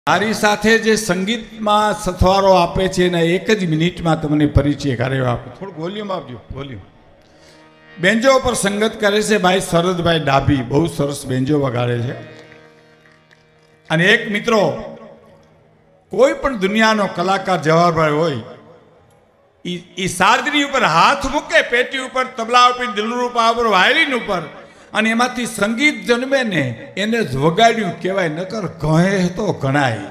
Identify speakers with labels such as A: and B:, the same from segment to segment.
A: મારી સાથે જે સંગીતમાં સથવારો આપે છે એના એક જ મિનિટમાં તમને પરિચય કરાવ્યો આપે. થોડુંક વોલ્યુમ આપજો, વોલ્યુમ. બેન્જો પર સંગત કરે છે ભાઈ શરદભાઈ ડાભી, બહુ સરસ બેન્જો વગાડે છે. અને એક મિત્રો, કોઈ પણ દુનિયાનો કલાકાર જવાહરભાઈ હોય, એ સારદરી ઉપર હાથ મૂકે, પેટી ઉપર, તબલા ઉપર, દિલરૂપા ઉપર, વાયલિન ઉપર, અને એમાંથી સંગીત જન્મે ને એને જ વગાડ્યું કહેવાય, નકર કહે તો ગણાય.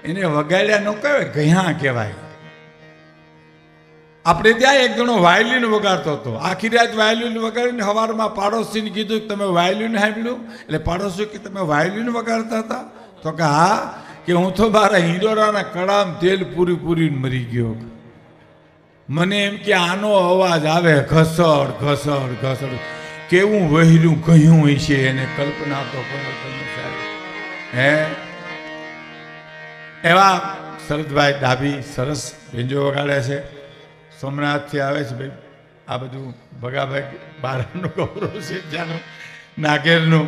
A: એને વગાડ્યા ન કહેવાય, ગયા કહેવાય. આપણે ત્યાં એક જણો વાયલિન વગાડતો હતો, આખી રાત વાયલિન વગાડીને સવારમાં પાડોશીને કીધું કે તમે વાયલિન સાંભળ્યું? એટલે પાડોશી કે તમે વાયલિન વગાડતા હતા? તો કે હા, કે હું તો મારા હિંડોરાના કડામ તેલ પૂરી પૂરીને મરી ગયો. મને એમ કે આનો અવાજ આવે ઘસડ ઘસડ ઘસડ, કેવું વહેલું કહ્યું હોય છે, એને કલ્પના તો કરો તમે સાહેબ. હે એવા શરદભાઈ ડાભી સરસ બેન્જો વગાડે છે. સોમનાથથી આવે છે ભાઈ. આ બધું ભગાભાઈ બારાનું ગૌરવ છે, ત્યાંનું નાગેરનું.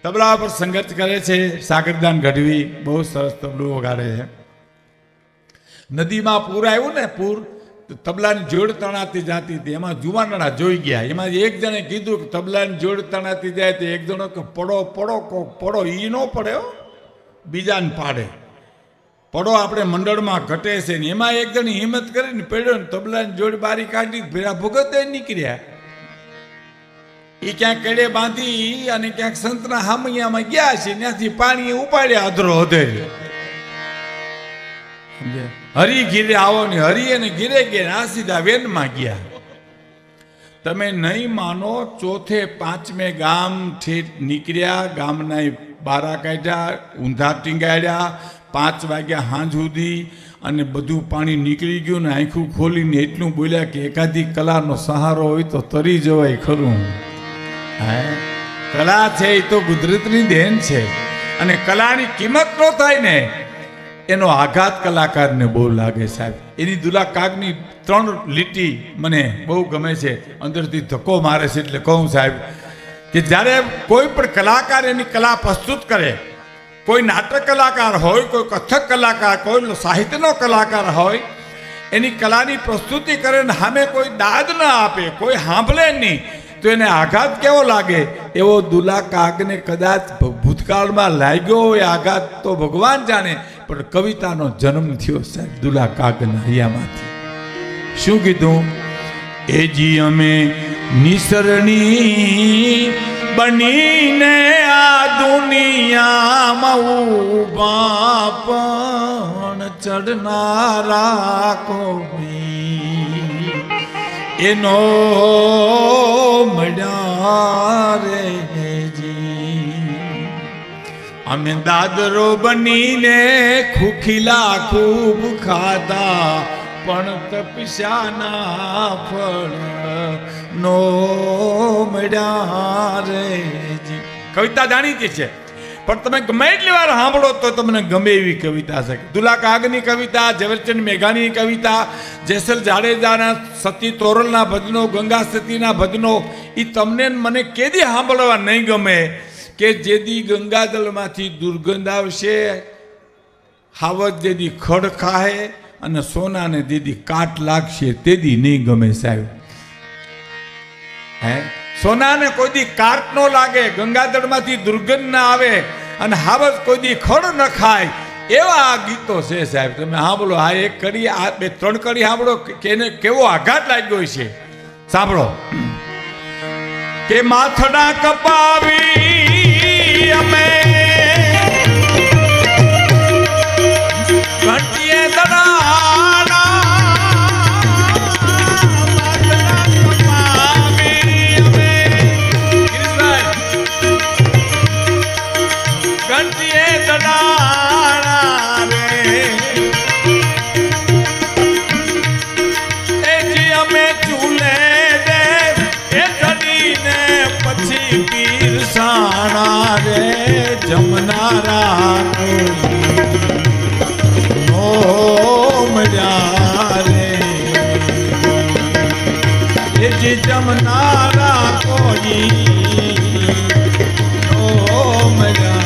A: તબલા પર સંગત કરે છે સાગરદાન ગઢવી, બહુ સરસ તબલું વગાડે છે. નદીમાં પૂર આવ્યું ને, પૂર તબલાની જોડ તણાતી જાતી હતી, એમાં જુવાનડા જોઈ ગયા. એમાં એક જણે કીધું કે તબલાની જોડ તણાતી જાય તો એક જણો કે પડો પડો કોક પડો, ઈ ન પડ્યો, બીજાને પાડે. પડો આપણે મંડળમાં ઘટે છે ને, એમાં એક જણી હિંમત કરીને પડ્યો ને તબલાની જોડ બારી કાઢી, ભેરા ભગતે નીકળ્યા. એ ક્યાંક કેડે બાંધી અને ક્યાંક સંતના હામૈયામાં ગયા છે, ત્યાંથી પાણી ઉપાડ્યા અધરો અધેર. હરી ઘીરે આવો ને, હરી અને ઘીરે ગયા, આ સીધા વેનમાં ગયા. તમે નહીં માનો, ચોથે પાંચમે ગામ ઠેઠ નીકળ્યા, ગામના બારા કાઢ્યા, ઊંધા ટીંગાડ્યા, 5 વાગ્યા સાંજ સુધી, અને બધું પાણી નીકળી ગયું ને આંખું ખોલીને એટલું બોલ્યા કે એકાદી કલાનો સહારો હોય તો તરી જવાય ખરું. હા, કલા છે એ તો કુદરતની દેન છે, અને કલાની કિંમત ન થાય ને એનો આઘાત કલાકારને બહુ લાગે સાહેબ. એની દુલા કાગની 3 લીટી મને બહુ ગમે છે, અંદરથી ધક્કો મારે છે. એટલે કહું સાહેબ કે જ્યારે કોઈ પણ કલાકાર એની કલા પ્રસ્તુત કરે, કોઈ નાટક કલાકાર હોય, કોઈ કથક કલાકાર, કોઈ સાહિત્યનો કલાકાર હોય, એની કલાની પ્રસ્તુતિ કરે ને સામે કોઈ દાદ ન આપે, કોઈ સાંભળે નહીં, તો એને આઘાત કેવો લાગે? એવો દુલા કાગને કદાચ ભૂતકાળમાં લાગ્યો હોય આઘાત, તો ભગવાન જાણે. પણ કવિતાનો જન્મ થયો સાહેબ દુલા કાગના હૈયામાંથી. શું કીધું? એજી અમે નિસરણી બનીને આ દુનિયામાં ઊભા, પણ ચડનારા કોઈ એનો મળ્યા રે જી. અમે દાદરો બનીને ખુખીલા ખૂબ ખાધા, પણ તપસ્યાના ફળ નો મળ્યા રે જી. કવિતા જાણીતી છે, પણ તમે ગમે એટલી વાર સાંભળો તો તમને ગમે એવી કવિતા છે. દુલા કાગની કવિતા, ઝવેરચંદ મેઘાણીની કવિતા, જેસલ જાડેજાના સતી તોરલના ભજનો, ગંગા સતીના ભજનો, એ તમને મને કેદી સાંભળવા નહીં ગમે કે જેદી ગંગાજળમાંથી દુર્ગંધ આવશે, હાવજ જેદી ખડ ખાહે, અને સોનાને જેદી કાટ લાગશે તેદી નહીં ગમે સાહેબ. હે, સોનાને કોઈ દી કાટ ન લાગે, ગંગાજળમાંથી દુર્ગંધ ના આવે, અને હાવજ કોઈ દી ખડ ન ખાય, એવા આ ગીતો છે સાહેબ. તમે સાંભળો, આ એક કડી, આ 2-3 કડી સાંભળો કે એને કેવો આઘાત લાગ્યો છે. સાંભળો કે માથડા કપાવી અમે ઘંટીએ દડાના, ઘંટીએ દડાના રે, એજી અમે ચૂલે દે એ ચડીને પછી પીરસાણા રે, જમનારા નો મળ્યા રે, એજી જમનારા કોઈ નો મળ્યા.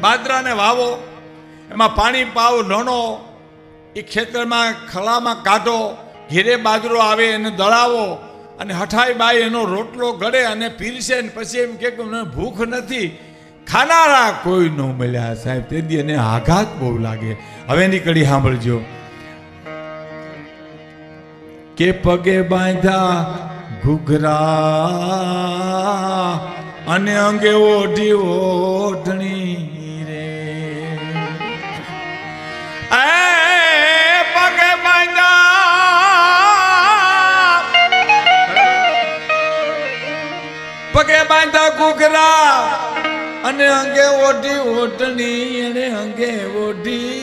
A: બાજરાને વાવો, એમાં પાણી પાવ, લણો, એ ખેતરમાં ખળામાં કાઢો, ઘેરે બાજરો આવે એને દળાવો, અને હઠાઈ બાઈ એનો રોટલો ગળે અને પીરસે, ને પછી એમ કે મને ભૂખ નથી. ખાનારા કોઈ ન મળ્યા સાહેબ. તે દી એને આઘાત બહુ લાગે. હવે એની કડી સાંભળજો. કે પગે બાંધ્યા ઘૂઘરા અને અંગે ઓઢી ઓઢણી રે. પગે બાંધ્યા ઘૂઘરા અને અંગે ઓઢી ઓઢણી, અને અંગે ઓઢી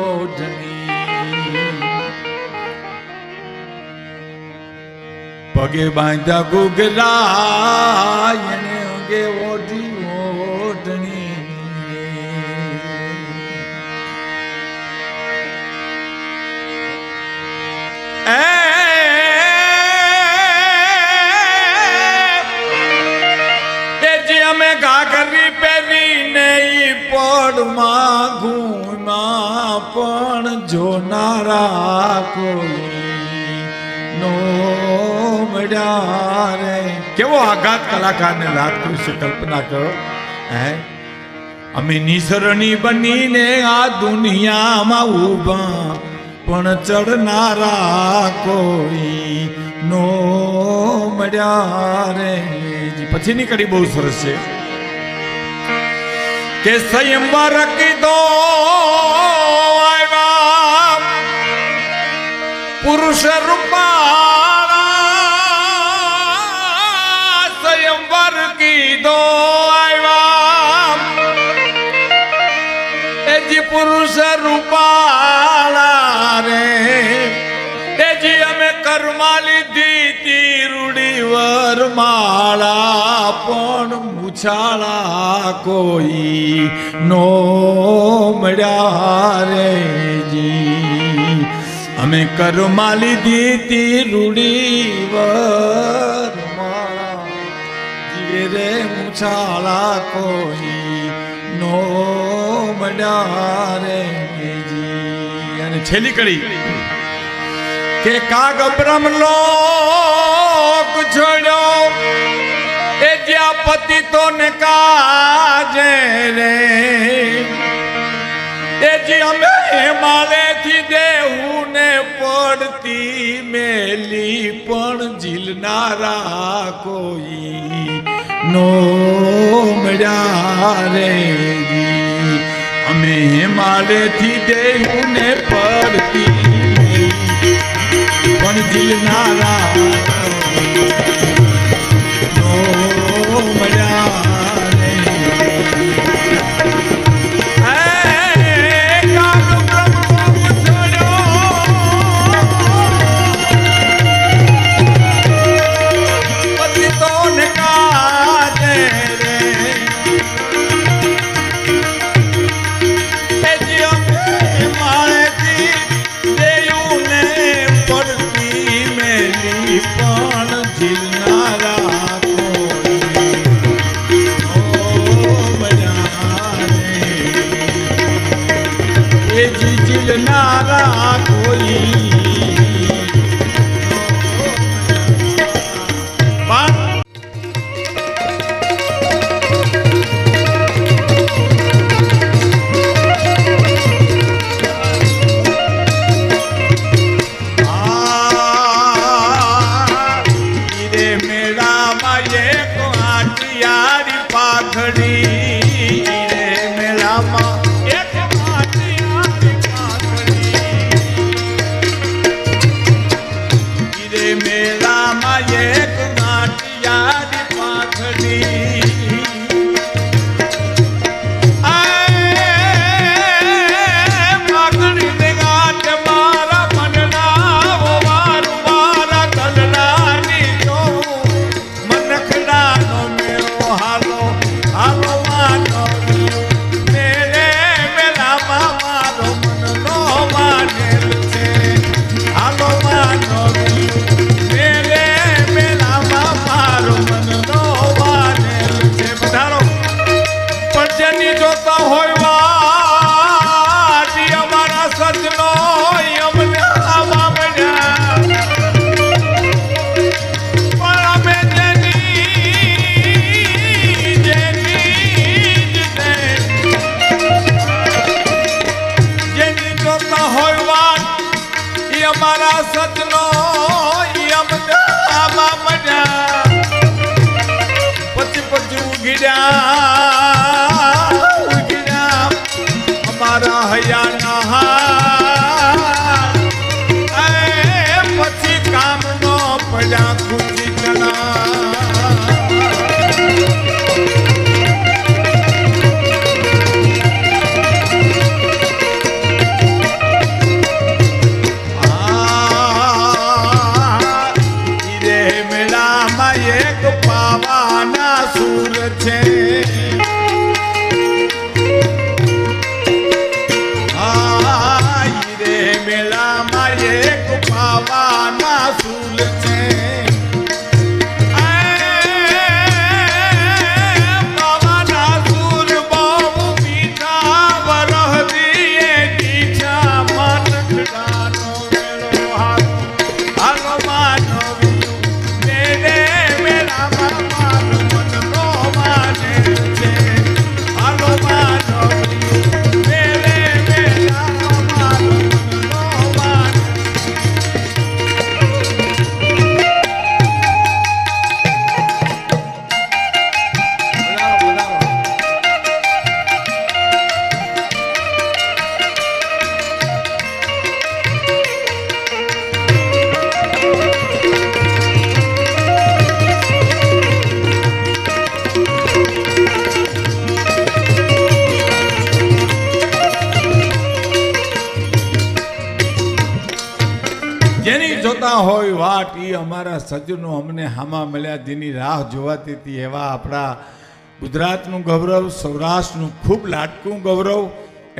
A: ઓઢણી. પગે બાંધ્યા ઘૂઘરા અને અંગે ઓઢી ઓઢણી. અમે ઘાઘરી પહેરીને પડમાં ઘૂમા, પણ જોનારા કોઈ નો મળ્યા રે. કેવો આઘાત કલાકારને લાગતું છે, કલ્પના કરો. અમે નિસરણી બનીને આ દુનિયામાં ઊભા, પણ ચડનારા કોઈ નો મળ્યા રે. પછીની કડી બહુ સરસ છે કે સંયમવાર કીધો આવ્યા પુરુષ રૂપાળા. સંયમવાર કીધો આવ્યા એજી પુરુષ રૂપાળા રે. એજી અમે કર્મા લીધી તીરુડી વરમાળા, પણ મૂછાળા કોઈ નો મળ્યા રે જી. અમે કર્મા લીધી તીરુડી વરમાળા, જીવે રે મૂછાળા કોઈ નો મળ્યા રે જી. અને છેલ્લી કડી કે કાગ બ્રહ્મલોક છોડ્યો એ જ્યાં પતિતો ને કાજે રે. એ જે અમે હિમાલયથી દેવું ને પડતી મેલી, પણ ઝીલનારા કોઈ નો મળ્યા રે. અમે હિમાલયથી દેવું ને પડતી પણ ઝીલનારા નો મળ્યા રે. પતિતોને કાજે રે. માળેથી દેવું ને પડતી મેલી, પણ ઝીલનારા કોઈ નો મળ્યા રે. એ ઝીલનારા કોઈ અમારા સજનો અમને આમાં મજા પછી ઉગીડ્યા અમારા હૈયાના પછી કામનો પડ્યા ખુશી ચણા હોય વાટ ઈ અમારા સજ્જનો અમને હામા મળ્યા જેની રાહ જોવાતી હતી એવા આપણા ગુજરાતનું ગૌરવ સૌરાષ્ટ્રનું ખૂબ લાટકું ગૌરવ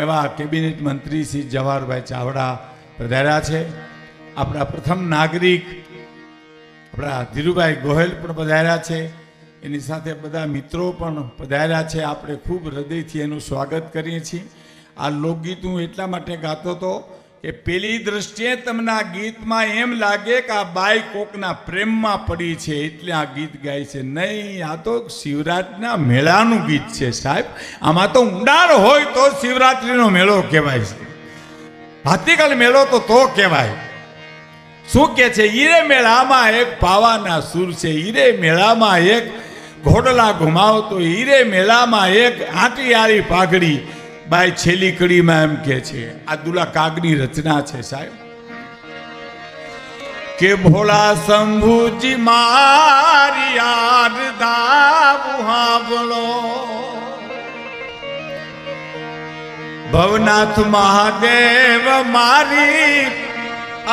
A: એવા કેબિનેટ મંત્રી શ્રી જવાહરભાઈ ચાવડા પધાર્યા છે. આપણા પ્રથમ નાગરિક આપણા ધીરુભાઈ ગોહેલ પણ પધાર્યા છે. એની સાથે બધા મિત્રો પણ પધાર્યા છે. આપણે ખૂબ હૃદયથી એનું સ્વાગત કરીએ છીએ. આ લોકગીત હું એટલા માટે ગાતો હતો કે પેલી દ્રષ્ટિએ તમને આ ગીતમાં એમ લાગે કે આ બાઈ કોકના પ્રેમમાં પડી છે એટલે આ ગીત ગાય છે. નહીં, આ તો શિવરાત્રિના મેળાનું ગીત છે સાહેબ. આમાં તો ઊંડાણ હોય તો શિવરાત્રિનો મેળો કહેવાય છે. ભાતીગળ મેળો તો કહેવાય. શું કે છે? હીરે મેળામાં એક પાવાના સુર છે, હીરે મેળામાં એક ઘોડલા ઘુમાવતો, હીરે મેળામાં એક આંટીયાળી પાઘડી. બાઈ છેલ્લી કડીમાં એમ કે છે. આ દુલા કાગની રચના છે સાહેબ કે ભોળા શંભુજી મારી આરદા હાંભળો, ભવનાથ મહાદેવ મારી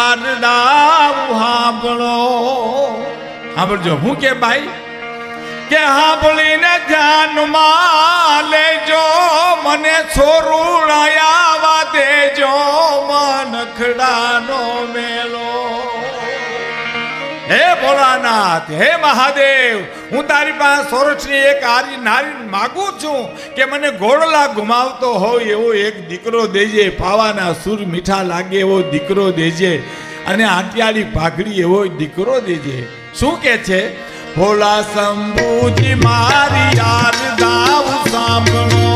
A: આરદા હાંભળો. સાંભળજો હું કે બાઈ કે સાંભળીને ધ્યાનમાં લેજો, મને છોરુડાયા દેજો મનખડાનો મેલો. હે ભોળાનાથ, હે મહાદેવ, હું તારી પાસે સોરઠની એક આરી નારી માગું છું કે મને ઘોડલા ઘુમાવતો હોય એવો એક દીકરો દેજે, પાવાના સુર મીઠા લાગે એવો દીકરો દેજે, અને આંટિયાળી પાઘડી એવો દીકરો દેજે. શું કે છે? ભોલા શંભુજી મારી આરદાવ સાંભળો,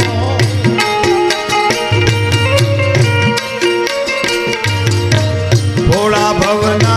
A: ભોળા ભવન